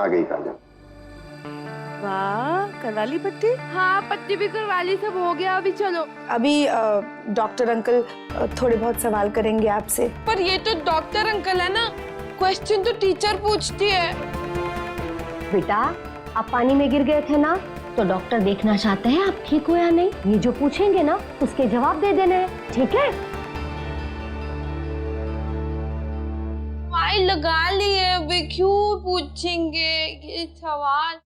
आ गई काजल। वाह, करवा ली पट्टी? हाँ, पट्टी भी करवा ली, सब हो गया। अभी चलो। अभी डॉक्टर अंकल थोड़े बहुत सवाल करेंगे आपसे। पर ये तो डॉक्टर अंकल है ना, क्वेश्चन तो टीचर पूछती है। बेटा, आप पानी में गिर गए थे ना, तो डॉक्टर देखना चाहते हैं आप ठीक हो या नहीं। ये जो पूछेंगे ना, उसके जवाब दे देने हैं, ठीक है? फाइल लगा ली है, अभी क्यों पूछेंगे ये सवाल?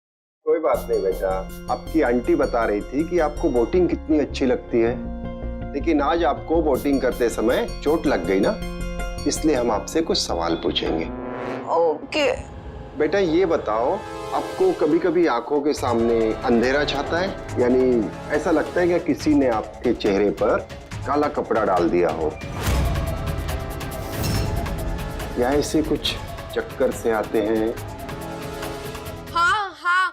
कोई बात नहीं बेटा, आपकी आंटी बता रही थी कि आपको बोटिंग कितनी अच्छी लगती है, लेकिन आज आपको बोटिंग करते समय चोट लग गई ना, इसलिए हम आपसे कुछ सवाल पूछेंगे। ओके। बेटा ये बताओ, आपको कभी कभी आंखों के सामने अंधेरा छाता है? यानी ऐसा लगता है कि किसी ने आपके चेहरे पर काला कपड़ा डाल दिया हो, या ऐसे कुछ चक्कर से आते हैं? हाँ हाँ,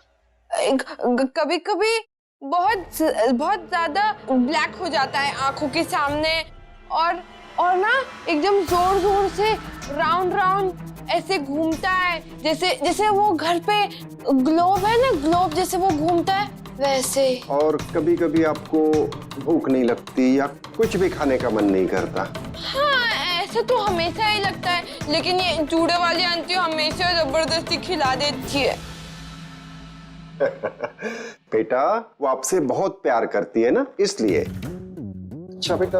कभी कभी बहुत ज्यादा ब्लैक हो जाता है आंखों के सामने, और ना एकदम जोर जोर से राउंड राउंड ऐसे घूमता है, जैसे वो घर पे ग्लोब है ना, ग्लोब जैसे वो घूमता है वैसे। और कभी कभी आपको भूख नहीं लगती या कुछ भी खाने का मन नहीं करता? हाँ, ऐसा तो हमेशा ही लगता है, लेकिन ये जूड़े वाली आंटी हमेशा जबरदस्ती खिला देती है। बेटा, वो आपसे बहुत प्यार करती है ना, इसलिए। अच्छा बेटा,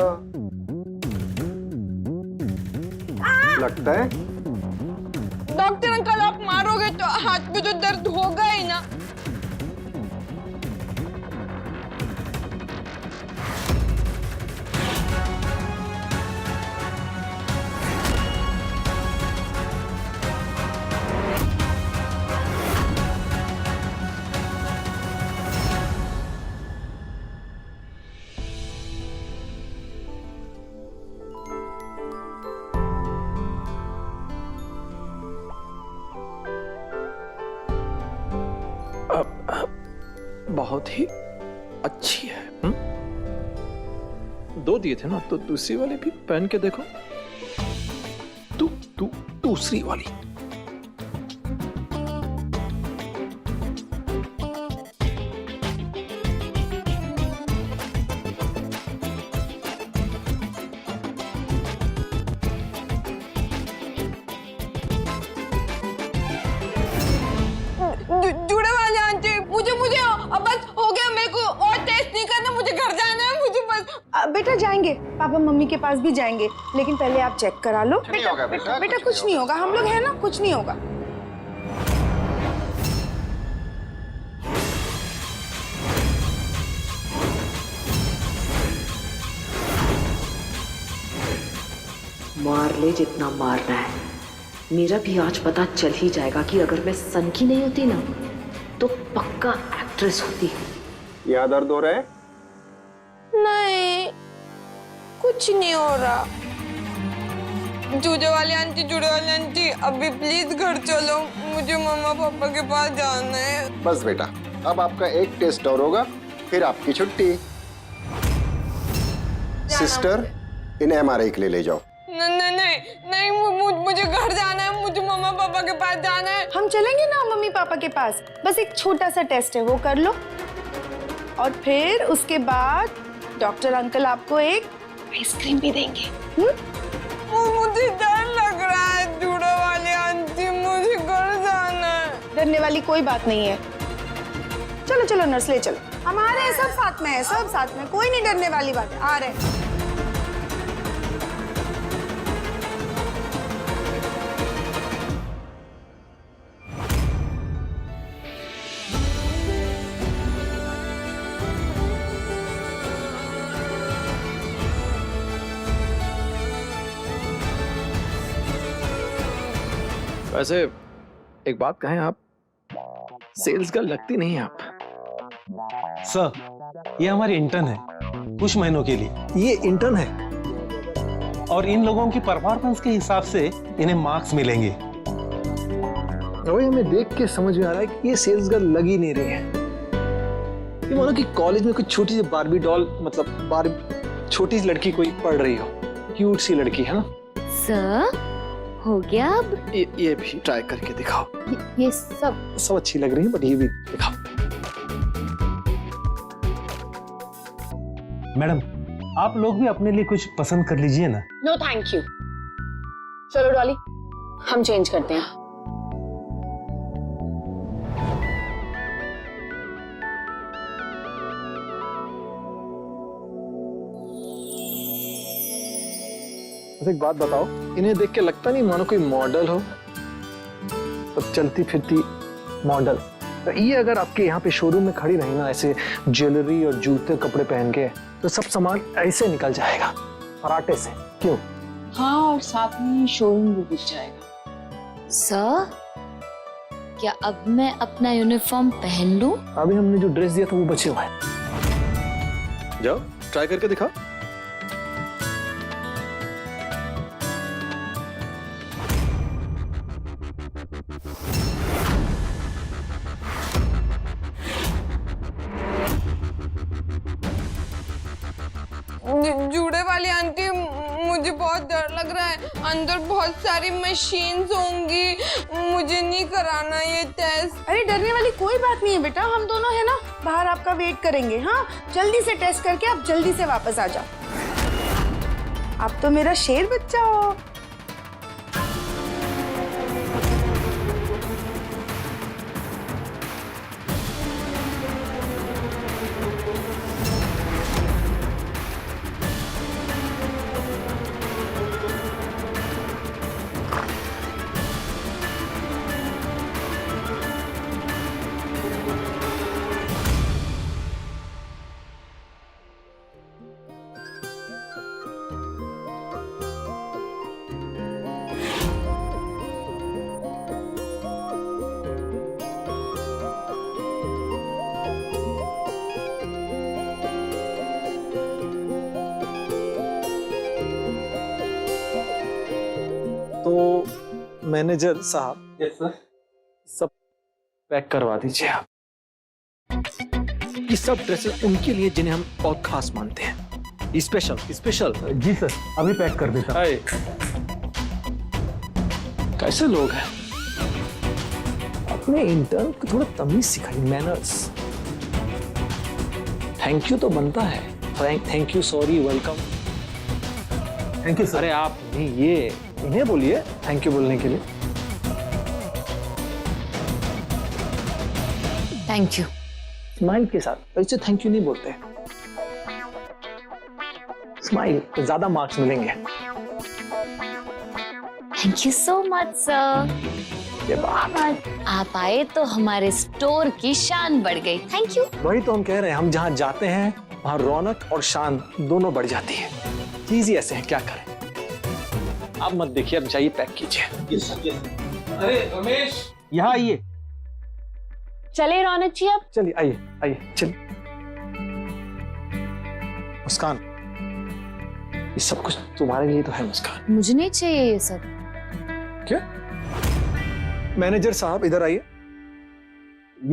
लगता है डॉक्टर अंकल, आप मारोगे तो हाथ में तो दर्द होगा ही ना। बहुत ही अच्छी है। दो दिए थे ना, तो दूसरी वाली भी पहन के देखो। दूसरी वाली। जुड़े वाले आंटी, मुझे अब बस हो गया, मेरे को और टेस्ट नहीं करना, मुझे घर जाना है, मुझे बस। बेटा जाएंगे, पापा मम्मी के पास भी जाएंगे, लेकिन पहले आप चेक करा लो। बेटा कुछ नहीं होगा, हम लोग हैं ना, कुछ नहीं होगा। मार ले जितना मारना है। मेरा भी आज पता चल ही जाएगा कि अगर मैं सन की नहीं होती ना, तो पक्का एक्ट्रेस होती। यहाँ दर्द हो रहा है? नहीं, कुछ नहीं हो रहा। जुड़े वाली आंटी, अभी प्लीज घर चलो, मुझे मम्मा पापा के पास जाना है। बस बेटा, अब आपका एक टेस्ट और होगा, फिर आपकी छुट्टी। सिस्टर, इन्हें MRI के लिए ले जाओ। नहीं, मुझे घर जाना है, मुझे मम्मा पापा के पास जाना है। हम चलेंगे ना मम्मी पापा के पास, बस एक छोटा सा टेस्ट है, वो कर लो, और फिर उसके बाद डॉक्टर अंकल आपको एक आइसक्रीम भी देंगे। मुझे डर लग रहा है जुड़े वाली आंटी, मुझे घर जाना है। डरने वाली कोई बात नहीं है, चलो चलो नर्स ले चलो, हम आ रहे हैं, सब साथ में है, सब साथ में, कोई नहीं डरने वाली बात है, आ रहे हैं। वैसे एक बात कहें, आप सेल्स गर्ल लगती नहीं है आप। सर, ये हमारी इंटर्न है कुछ महीनों के लिए। ये इंटर्न है और इन लोगों की परफॉर्मेंस के हिसाब से इन्हें मार्क्स मिलेंगे। वही हमें देख के समझ में आ रहा है कि ये सेल्स गर्ल लग ही नहीं रही है। ये मानो कि कॉलेज में कोई छोटी सी बारबी डॉल, मतलब छोटी सी लड़की कोई पढ़ रही हो, क्यूट सी लड़की है ना। सर, हो गया अब? ये भी ट्राई करके दिखाओ। ये सब सब अच्छी लग रही है बट ये भी दिखाओ। मैडम, आप लोग भी अपने लिए कुछ पसंद कर लीजिए ना। No thank you. चलो डॉली, हम चेंज करते हैं। एक बात बताओ, इन्हें देख के लगता नहीं मानो कोई मॉडल हो, तो चलती फिरती मॉडल। तो ये अगर आपके यहाँ पे शोरूम में खड़ी रही ना ऐसे ज्वेलरी और जूते कपड़े पहन के, तो सब सामान ऐसे निकल जाएगा फराटे से। क्यों? हाँ, और साथ में शोरूम भी बिक जाएगा। सर, क्या अब मैं अपना यूनिफॉर्म पहन लूं? अभी हमने जो ड्रेस दिया था वो बचे हुए हैं। जाओ ट्राई करके दिखाओ। जूड़े वाली आंटी, मुझे बहुत डर लग रहा है। अंदर बहुत सारी मशीन्स होंगी, मुझे नहीं कराना ये टेस्ट। अरे डरने वाली कोई बात नहीं है बेटा, हम दोनों है ना बाहर आपका वेट करेंगे। हाँ, जल्दी से टेस्ट करके आप जल्दी से वापस आ जाओ। आप तो मेरा शेर बच्चा हो। तो मैनेजर साहब, यस सर। सब पैक करवा दीजिए आप। ये सब ड्रेसेस उनके लिए जिन्हें हम बहुत खास मानते हैं। Special special. जी सर, अभी पैक कर देता हूं। कैसे लोग हैं? अपने इंटर्न को थोड़ा तमीज सिखाइए, मैनर्स। थैंक यू तो बनता है। Thank you, sorry, welcome. Thank you sir. अरे आप नहीं, ये इन्हें बोलिए थैंक यू बोलने के लिए। Thank you. स्माइल के साथ। ऐसे थैंक यू नहीं बोलते, स्माइल तो ज्यादा मार्क्स मिलेंगे। Thank you so much sir. ये बात, आप आए तो हमारे स्टोर की शान बढ़ गई। Thank you. वही तो हम कह रहे हैं, हम जहाँ जाते हैं वहाँ रौनक और शान दोनों बढ़ जाती है। चीज ही ऐसे है, क्या करें। आप मत देखिए, अब जाइए पैक कीजिए। अरे रमेश, यहाँ आइए। चले रौनक जी, अब चलिए, आइए आइए, चलिए। मुस्कान, ये सब कुछ तुम्हारे लिए तो है मुस्कान। मुझे नहीं चाहिए ये सब। क्या? मैनेजर साहब इधर आइए।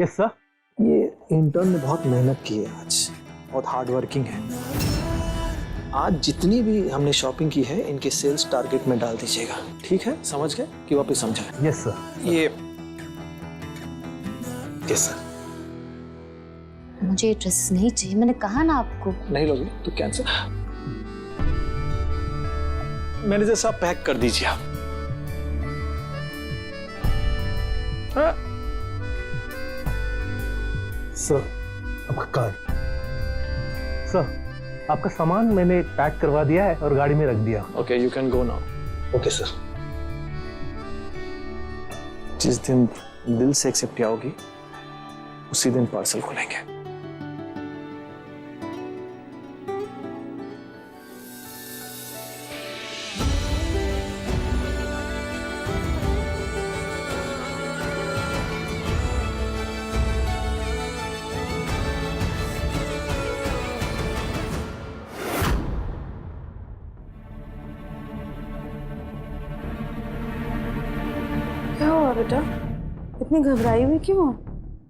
Yes sir. ये इंटर्न ने बहुत मेहनत की है आज, बहुत हार्ड वर्किंग है। आज जितनी भी हमने शॉपिंग की है इनके सेल्स टारगेट में डाल दीजिएगा, ठीक है? समझ गए कि वापस समझाए? Yes sir. ये यस सर। मुझे ये ड्रेसेस नहीं चाहिए, मैंने कहा ना आपको। नहीं लोगे तो कैंसिल। मैनेजर साहब पैक कर दीजिए आप। हाँ। सर, आपका कार्ड। सर, आपका सामान मैंने पैक करवा दिया है और गाड़ी में रख दिया। Okay, you can go now. Okay sir. जिस दिन दिल से एक्सेप्ट किया होगी उसी दिन पार्सल खोलेंगे। क्या हुआ बेटा, इतनी घबराई हुई क्यों?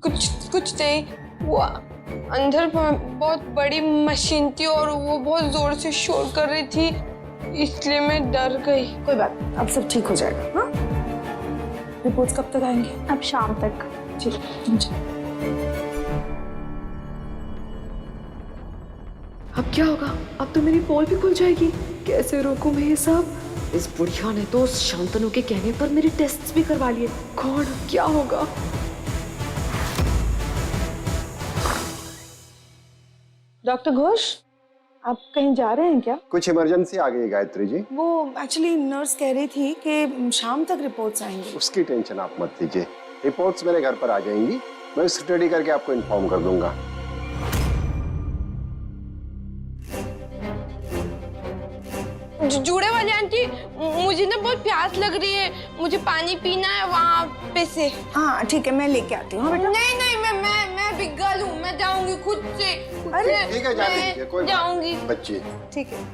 कुछ नहीं, वो अंदर बहुत बड़ी मशीन थी और वो बहुत जोर से शोर कर रही थी। इसलिए मैं डर गई। कोई बात नहीं, अब सब ठीक हो जाएगा। हाँ, रिपोर्ट्स कब तक आएंगे? अब शाम तक। ठीक, तुम चलो। अब क्या होगा? अब तो मेरी पोल भी खुल जाएगी। कैसे रोकूं मैं ये सब? इस बुढ़िया ने तो शांतनु के कहने पर मेरे टेस्ट्स भी करवा लिए। कौन, क्या होगा? डॉक्टर घोष, आप कहीं जा रहे हैं क्या? कुछ इमरजेंसी आ गई गायत्री जी। वो एक्चुअली नर्स कह रही थी कि शाम तक रिपोर्ट्स आएंगी। उसकी टेंशन आप मत लीजिए, रिपोर्ट्स मेरे घर पर आ जाएंगी, मैं स्टडी करके आपको इन्फॉर्म कर दूंगा। जूड़े वाली आंटी, मुझे ना बहुत प्यास लग रही है, मुझे पानी पीना है वहाँ पे से। हाँ ठीक है, मैं लेके आती हूँ। नहीं नहीं, मैं बिगल हूँ, मैं जाऊंगी खुद से। अरे ठीक है, जा लीजिए, कोई बात जाऊंगी नहीं, बच्ची। ठीक है।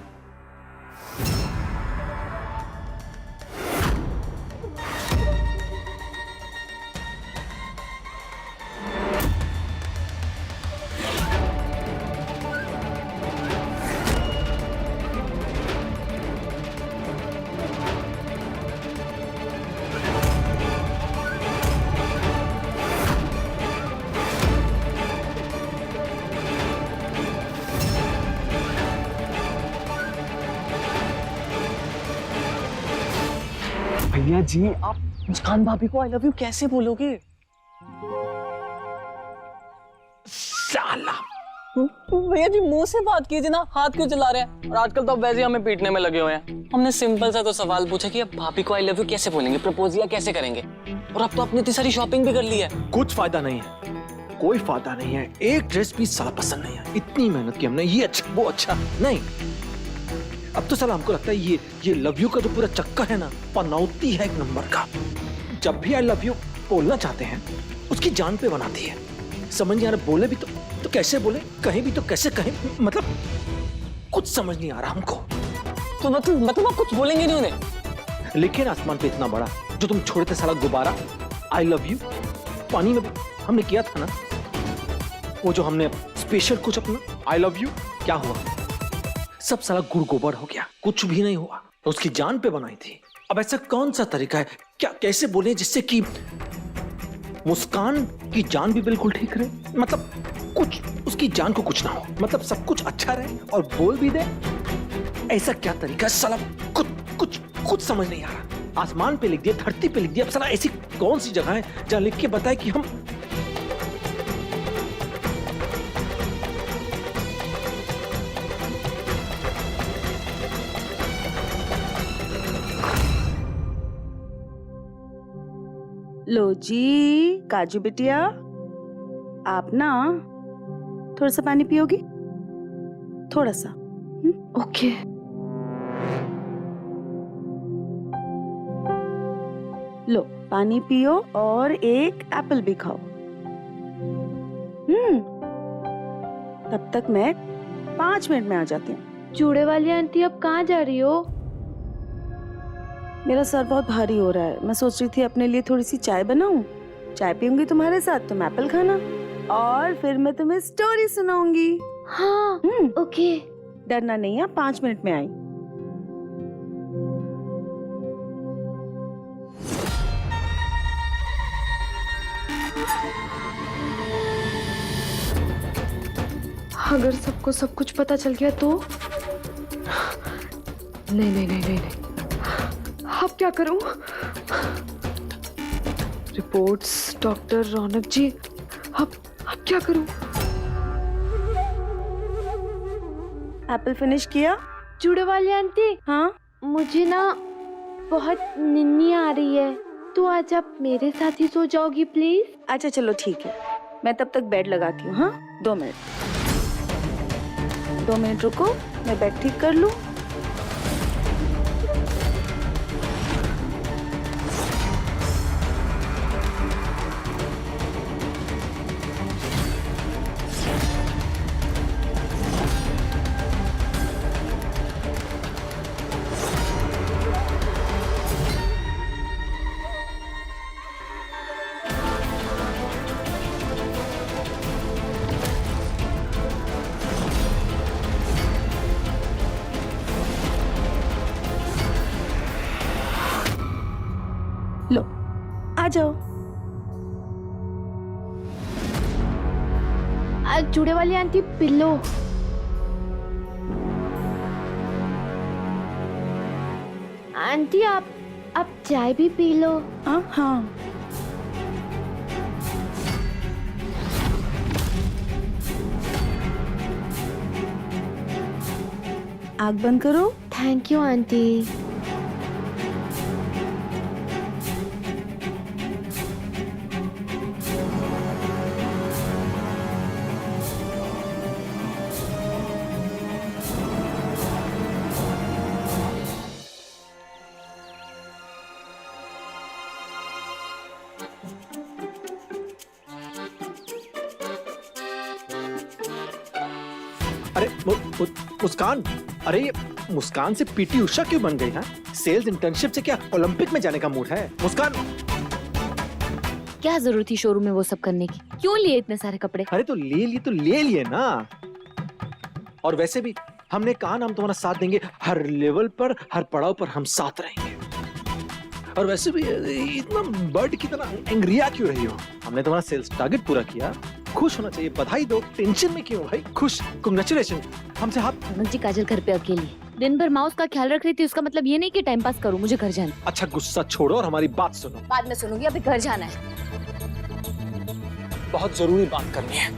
भैया जी, आप मुस्कान भाभी को आई लव यू कैसे बोलोगे? साला भैया जी मुंह से बात कीजिए ना, हाथ क्यों चला रहे हैं? और आजकल तो अब वैसे ही हमें पीटने में लगे हुए हैं। हमने सिंपल सा तो सवाल पूछा कि अब भाभी को आई लव यू कैसे बोलेंगे, प्रपोज या कैसे करेंगे? और अब तो आपने इतनी सारी शॉपिंग भी कर ली है। कुछ फायदा नहीं है, कोई फायदा नहीं है। एक ड्रेस भी साला पसंद नहीं है। इतनी मेहनत की हमने, ये अच्छा वो अच्छा नहीं। अब तो साला हमको लगता है ये लव यू का जो पूरा चक्कर है ना, पनौती है एक नंबर का। जब भी आई लव यू बोलना चाहते हैं उसकी जान पे बनाती है। समझ नहीं आ रहा, बोले भी तो कैसे बोले, कहीं भी तो कैसे कहें, मतलब कुछ समझ नहीं आ रहा हमको। तो मतलब आप कुछ बोलेंगे नहीं उन्हें? लेकिन आसमान पे इतना बड़ा जो तुम छोड़े थे साला गुब्बारा, आई लव यू पानी में भी हमने किया था ना, वो जो हमने स्पेशल कुछ अपना आई लव यू, क्या हुआ? सब साला गुड़ गोबर हो गया, कुछ भी नहीं हुआ। तो उसकी जान पे बनाई थी। अब ऐसा कौन सा तरीका है, क्या कैसे बोले जिससे कि मुस्कान की जान भी बिल्कुल ठीक रहे, मतलब कुछ उसकी जान को कुछ ना हो, मतलब सब कुछ अच्छा रहे और बोल भी दे। ऐसा क्या तरीका है साला, कुछ समझ नहीं आ रहा। आसमान पे लिख दिया, धरती पे लिख दिया, अब साला ऐसी कौन सी जगह है जहां लिख के बताए कि हम लो जी काजू बिटिया, आप ना थोड़ा सा पानी पियोगी? थोड़ा सा। ओके। लो पानी पियो और एक एप्पल भी खाओ। तब तक मैं 5 मिनट में आ जाती हूँ। चूड़े वाली आंटी अब कहाँ जा रही हो? मेरा सर बहुत भारी हो रहा है, मैं सोच रही थी अपने लिए थोड़ी सी चाय बनाऊं। चाय पीऊंगी तुम्हारे साथ, तुम एप्पल खाना और फिर मैं तुम्हें स्टोरी सुनाऊंगी। हाँ ओके। डरना नहीं है, 5 मिनट में आई। अगर सबको सब कुछ पता चल गया तो? नहीं, अब क्या करूं? रिपोर्ट्स, डॉक्टर, रौनक जी, अब क्या करूं? एप्पल फिनिश किया? चूड़े वाली आंटी, हाँ मुझे ना बहुत निन्नी आ रही है, तो आज आप मेरे साथ ही सो जाओगी प्लीज? अच्छा चलो ठीक है, मैं तब तक बेड लगाती हूँ। हाँ 2 मिनट रुको, मैं बेड ठीक कर लूँ। आ जाओ। जुड़े वाली आंटी पिल्लो। आंटी आप चाय भी पी लो। हाँ। आग बंद करो। Thank you aunty. अरे मुस्कान, अरे ये मुस्कान से पीटी उषा क्यों बन गई है? सेल्स इंटर्नशिप से क्या ओलंपिक में जाने का मूड है? मुस्कान, क्या जरूरत थी शोरूम में वो सब करने की? क्यों लिए इतने सारे कपड़े? अरे तो ले लिए ना। और वैसे भी हमने कहा ना हम तुम्हारा साथ देंगे, हर लेवल पर हर पड़ाव पर हम साथ रहेंगे। और वैसे भी इतना बर्ड की तरह एंग्रिया क्यों रही हो? हमने तुम्हारा सेल्स टारगेट पूरा किया, खुश होना चाहिए, बधाई दो। टेंशन में क्यों भाई? खुश, कांग्रेचुलेशन। हमसे हाथ। अनुज जी, काजल घर पे अकेली दिन भर माउस का ख्याल रख रही थी, उसका मतलब ये नहीं कि टाइम पास करूं, मुझे घर जाना। अच्छा गुस्सा छोड़ो और हमारी बात सुनो। बाद में सुनूंगी, अभी घर जाना है। बहुत जरूरी बात करनी है।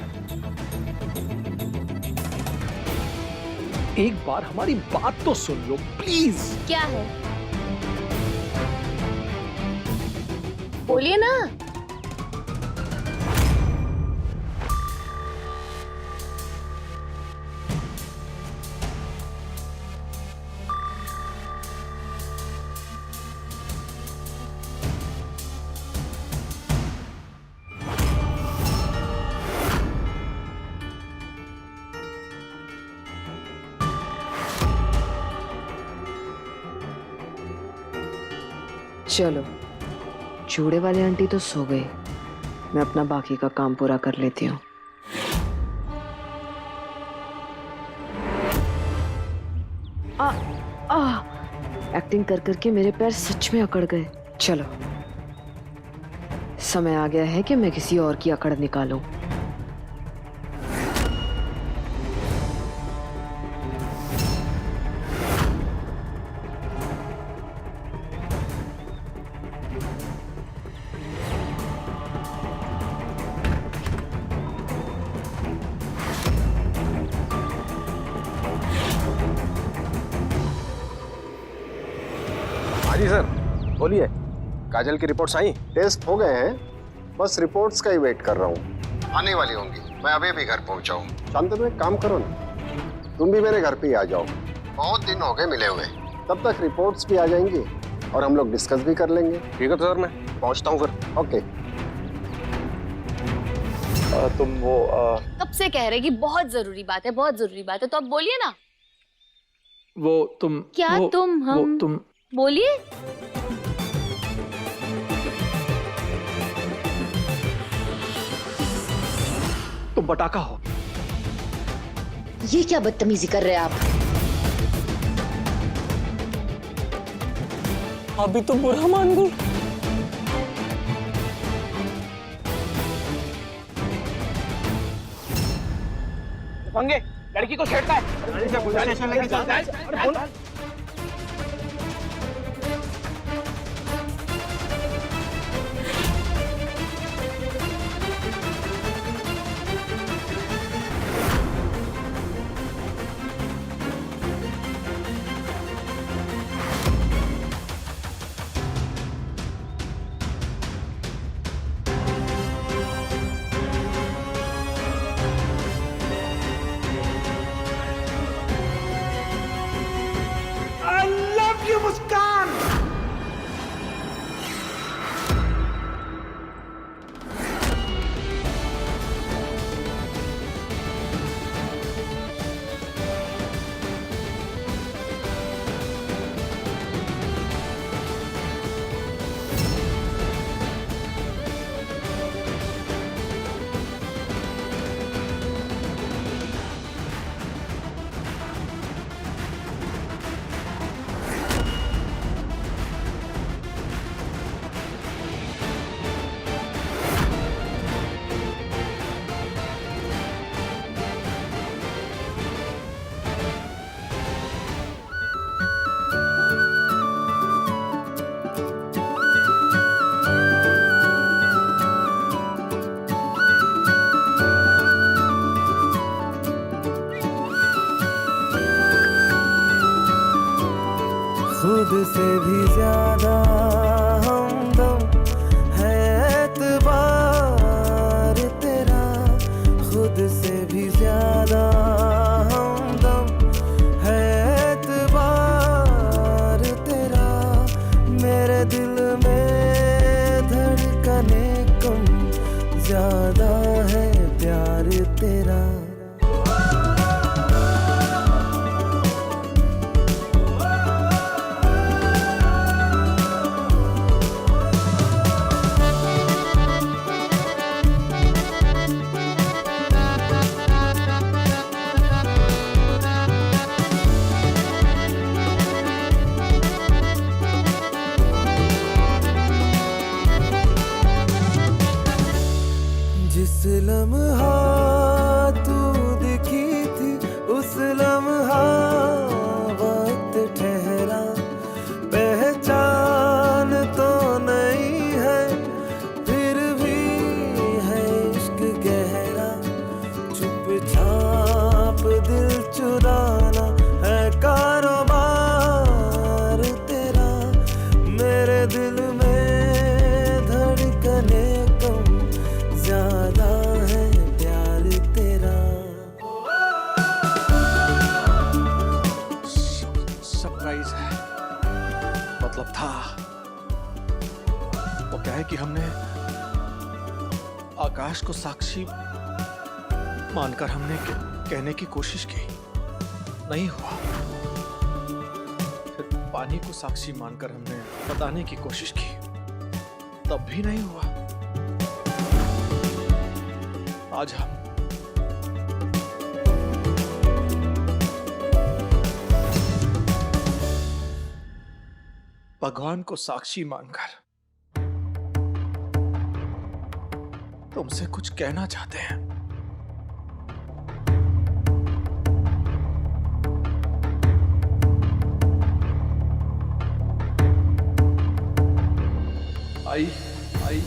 एक बार हमारी बात तो सुन लो प्लीज। क्या है? बोलिए ना। चलो, जूड़े वाली आंटी तो सो गई, मैं अपना बाकी का काम पूरा कर लेती हूँ। एक्टिंग कर करके मेरे पैर सच में अकड़ गए। चलो, समय आ गया है कि मैं किसी और की अकड़ निकालूं। जी सर, बोलिए। काजल की रिपोर्ट्स आई? टेस्ट हो गए हैं, बस रिपोर्ट्स का ही वेट कर रहा हूँ। आने वाली होंगी, मैं अभी भी घर पहुँचा हूँ। शांतनु एक काम करो ना, तुम भी मेरे घर पे ही आ जाओ, बहुत दिन हो गए मिले हुए। तब तक रिपोर्ट्स भी आ जाएंगी और हम लोग डिस्कस भी कर लेंगे। ठीक है तो सर, मैं पहुँचता हूँ फिर। ओके। तुम वो कब से कह रहे कि बहुत जरूरी बात है, बहुत जरूरी बात है, तो अब बोलिए ना। वो तुम क्या वो, तुम हम वो, तुम बोलिए। तुम पटाखा हो। ये क्या बदतमीजी कर रहे हैं आप? अभी तो बुरा मान गई। पंगे, लड़की को छेड़ता है। खुद से भी ज्यादा हमदम है एतबार तेरा, खुद से भी ज्यादा हमदम है एतबार तेरा, मेरे दिल में धड़कने कम ज्यादा है प्यार तेरा। जिस लम्हा तू दिखी थी उस लम्हा वक्त ठहरा, पहचान तो नहीं है फिर भी है इश्क गहरा, चुपचाप दिल चुराना है कारोबार तेरा, मेरे दिल में धड़कने कम ज्यादा है प्यार तेरा। सरप्राइज है, मतलब था वो क्या है कि हमने आकाश को साक्षी मानकर हमने कहने की कोशिश की, नहीं हुआ। फिर पानी को साक्षी मानकर हमने बताने की कोशिश की, तब भी नहीं हुआ। आज हम भगवान को साक्षी मानकर तुमसे कुछ कहना चाहते हैं। आई आई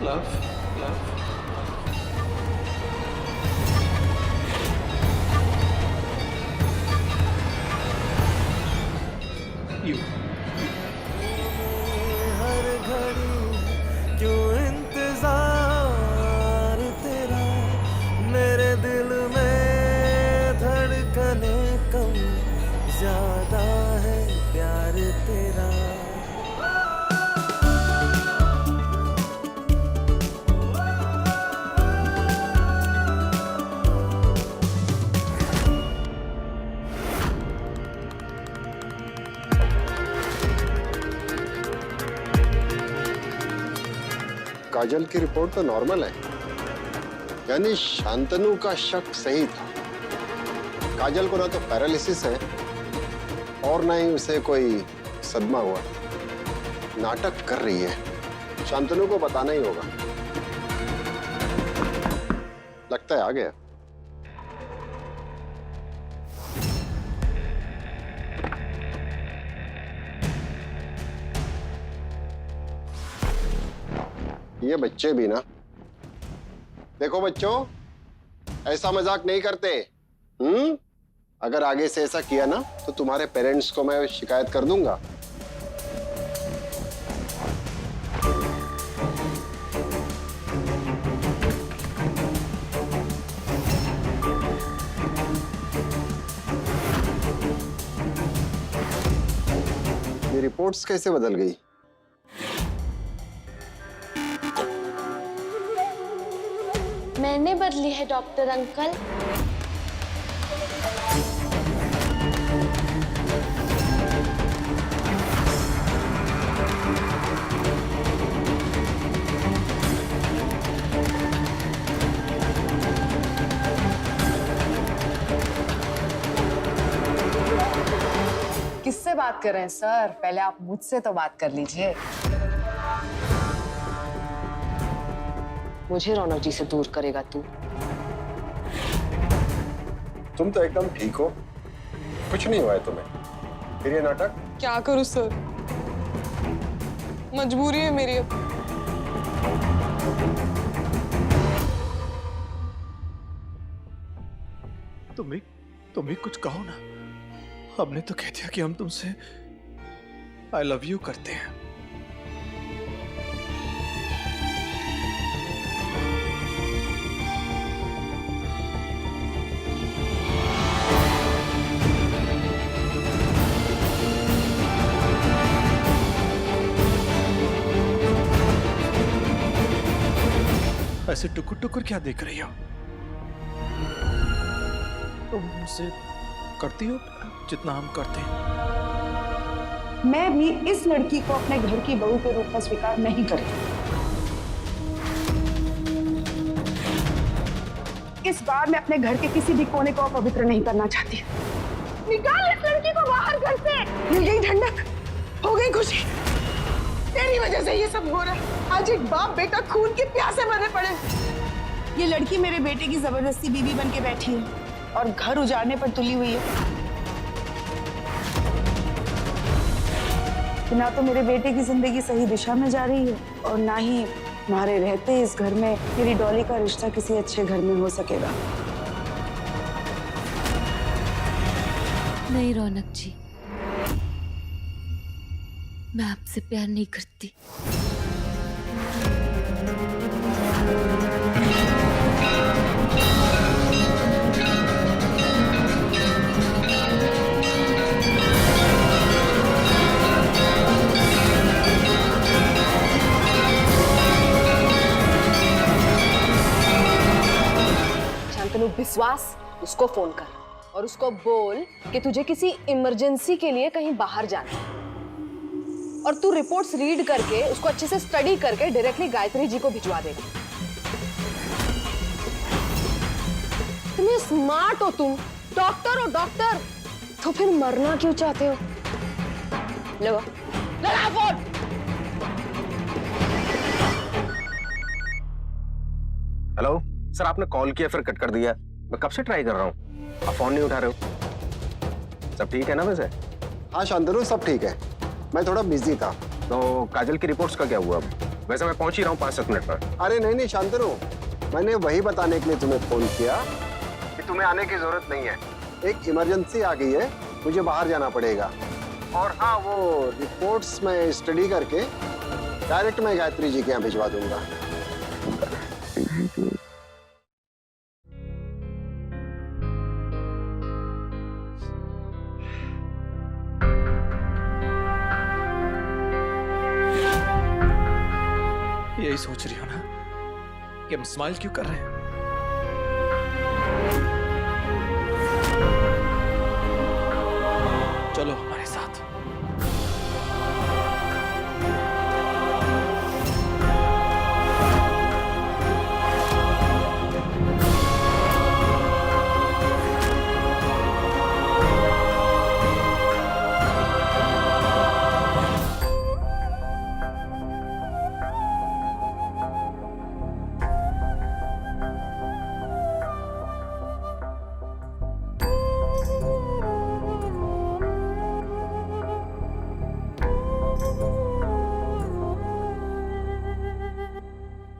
love, love. You. हर घड़ी क्यों इंतजार तेरा, मेरे दिल में धड़कने कम ज्यादा है प्यार तेरा। काजल की रिपोर्ट तो नॉर्मल है, यानी शांतनु का शक सही था। काजल को ना तो पैरालिसिस है और ना ही उसे कोई सदमा हुआ। नाटक कर रही है, शांतनु को बताना ही होगा। लगता है आ गया। ये बच्चे भी ना, देखो बच्चों, ऐसा मजाक नहीं करते। अगर आगे से ऐसा किया ना तो तुम्हारे पेरेंट्स को मैं शिकायत कर दूंगा। ये रिपोर्ट्स कैसे बदल गई? मैंने बदली है डॉक्टर अंकल। किससे बात कर रहे हैं सर? पहले आप मुझसे तो बात कर लीजिए। मुझे रौनक जी से दूर करेगा तू? तुम तो एकदम ठीक हो, कुछ नहीं हुआ है तुम्हें। फिर ये नाटक? क्या करूं सर, मजबूरी है मेरी। तुम भी तुम भी कुछ कहो ना। हमने तो कह दिया कि हम तुमसे आई लव यू करते हैं। ऐसे टुकुर टुकुर क्या देख रही हो? तुम मुझसे करती हो जितना हम करते हैं। मैं भी इस लड़की को अपने घर की बहू के रूप में स्वीकार नहीं करती। इस बार मैं अपने घर के किसी भी कोने को अपवित्र नहीं करना चाहती। निकाल इस लड़की को बाहर घर से। मिल गई ठंडक, हो गई खुशी। तेरी वजह से ये सब हो रहा है। आज एक बाप बेटा खून के प्यासे मरने पड़े। ये लड़की मेरे बेटे की जबरदस्ती बीवी बन के बैठी है और घर उजाड़ने पर तुली हुई है। ना तो मेरे बेटे की जिंदगी सही दिशा में जा रही है और ना ही तुम्हारे रहते इस घर में मेरी डॉली का रिश्ता किसी अच्छे घर में हो सकेगा। नहीं रौनक जी, मैं आपसे प्यार नहीं करती। शांतनु, विश्वास उसको फोन कर और उसको बोल कि तुझे किसी इमरजेंसी के लिए कहीं बाहर जाना है और तू रिपोर्ट्स रीड करके उसको अच्छे से स्टडी करके डायरेक्टली गायत्री जी को भिजवा देगा। तुम स्मार्ट हो, तुम डॉक्टर हो डॉक्टर, तो फिर मरना क्यों चाहते हो? लो लगा फोन। हेलो सर, आपने कॉल किया फिर कट कर दिया। मैं कब से ट्राई कर रहा हूँ, आप फोन नहीं उठा रहे हो। सब ठीक है ना वैसे? हाँ शांतनु, सब ठीक है। मैं थोड़ा बिजी था। तो काजल की रिपोर्ट्स का क्या हुआ? वैसे मैं पहुंच ही रहा हूँ 5-7 मिनट पर। अरे नहीं शांतनु, मैंने वही बताने के लिए तुम्हें फोन किया कि तुम्हें आने की जरूरत नहीं है। एक इमरजेंसी आ गई है, मुझे बाहर जाना पड़ेगा। और हाँ, वो रिपोर्ट्स में स्टडी करके डायरेक्ट मैं गायत्री जी के यहाँ भिजवा दूंगा। यही सोच रही हो ना कि हम स्माइल क्यों कर रहे हैं? चलो हमारे साथ।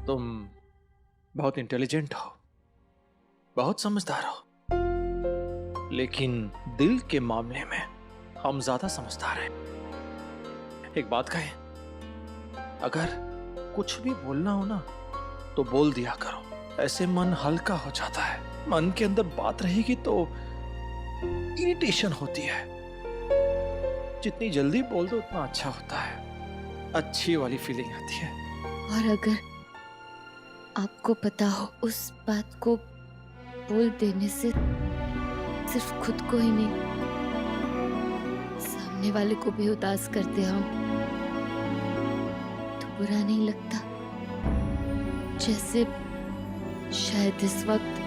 तुम बहुत इंटेलिजेंट हो, बहुत समझदार हो, लेकिन दिल के मामले में हम ज्यादा समझदार हैं। एक बात कहें, अगर कुछ भी बोलना हो ना तो बोल दिया करो, ऐसे मन हल्का हो जाता है। मन के अंदर बात रहेगी तो इरिटेशन होती है। जितनी जल्दी बोल दो उतना अच्छा होता है, अच्छी वाली फीलिंग आती है। और अगर आपको पता हो, उस बात को बोल देने से सिर्फ खुद को ही नहीं, सामने वाले को भी उदास करते हम, तो बुरा नहीं लगता? जैसे शायद इस वक्त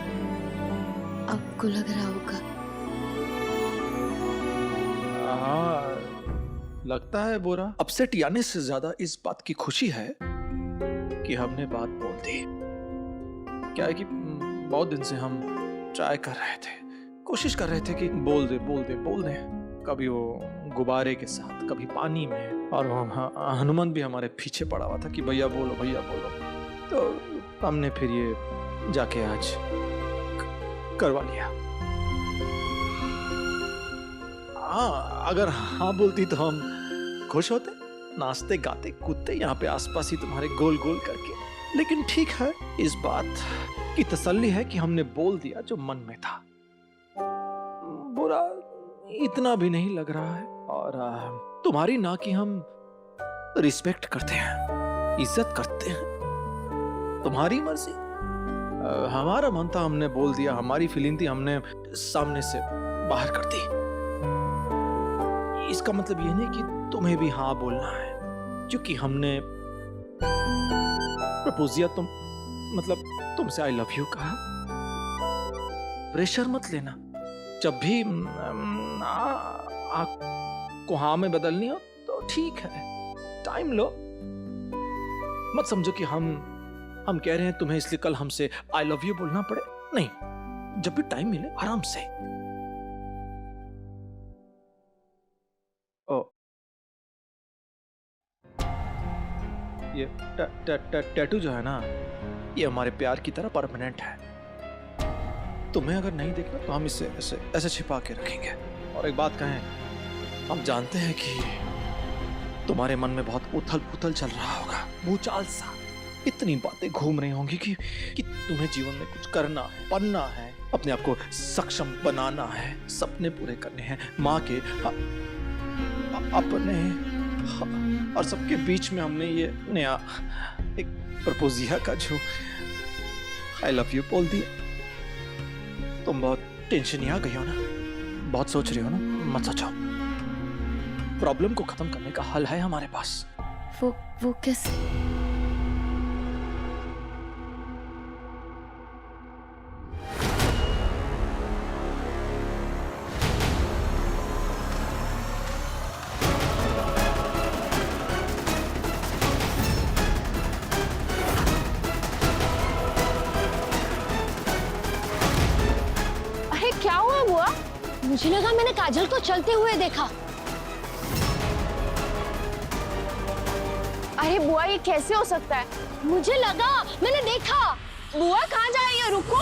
आपको लग रहा होगा। हाँ, लगता है बुरा। अपसेट आने से ज्यादा इस बात की खुशी है कि हमने बात बोल दी। क्या है कि बहुत दिन से हम ट्राई कर रहे थे, कोशिश कर रहे थे कि बोल दे बोल दे बोल दे, कभी वो गुब्बारे के साथ, कभी पानी में, और हनुमान भी हमारे पीछे पड़ा हुआ था कि भैया बोलो भैया बोलो। तो हमने फिर ये जाके आज करवा लिया। हाँ, अगर हाँ बोलती तो हम खुश होते, नाचते गाते कूदते यहाँ पे आसपास ही तुम्हारे गोल गोल करके। लेकिन ठीक है, इस बात की तसल्ली है कि हमने बोल दिया जो मन में था। बुरा इतना भी नहीं लग रहा है, और तुम्हारी ना की हम रिस्पेक्ट करते हैं, इज्जत करते हैं। तुम्हारी मर्जी, हमारा मन था हमने बोल दिया, हमारी फीलिंग थी हमने सामने से बाहर कर दी। इसका मतलब ये नहीं कि तुम्हें भी हाँ बोलना है, क्योंकि हमने प्रपोज किया, मतलब तुमसे आई लव यू कहा। प्रेशर मत लेना, जब भी को हाँ में बदलनी हो तो ठीक है, टाइम लो। मत समझो कि हम कह रहे हैं तुम्हें इसलिए कल हमसे आई लव यू बोलना पड़े, नहीं, जब भी टाइम मिले आराम से। ओ, ये टैटू जो है ना, ये हमारे प्यार की तरह परमानेंट है। तुम्हें अगर नहीं देखना तो हम इसे ऐसे छिपा के रखेंगे। और एक बात कहें, हम जानते हैं कि तुम्हारे मन में बहुत उथल पुथल चल रहा होगा, भूचाल सा, इतनी बातें घूम रही होंगी कि तुम्हें जीवन में कुछ करना है, बनना है, अपने आप को सक्षम बनाना है, सपने पूरे करने हैं, माँ के अपने, और सबके बीच में हमने ये नया एक प्रपोजिया का जो आई लव यू बोल दिया। तुम बहुत टेंशन ही आ गई हो ना, बहुत सोच रही हो ना, मत सोचो। प्रॉब्लम को खत्म करने का हल है हमारे पास। वो कैसे? अरे क्या हुआ बुआ? मुझे लगा मैंने काजल को चलते हुए देखा। अरे बुआ, ये कैसे हो सकता है? मुझे लगा, मैंने देखा। बुआ कहाँ जा रही है? रुको।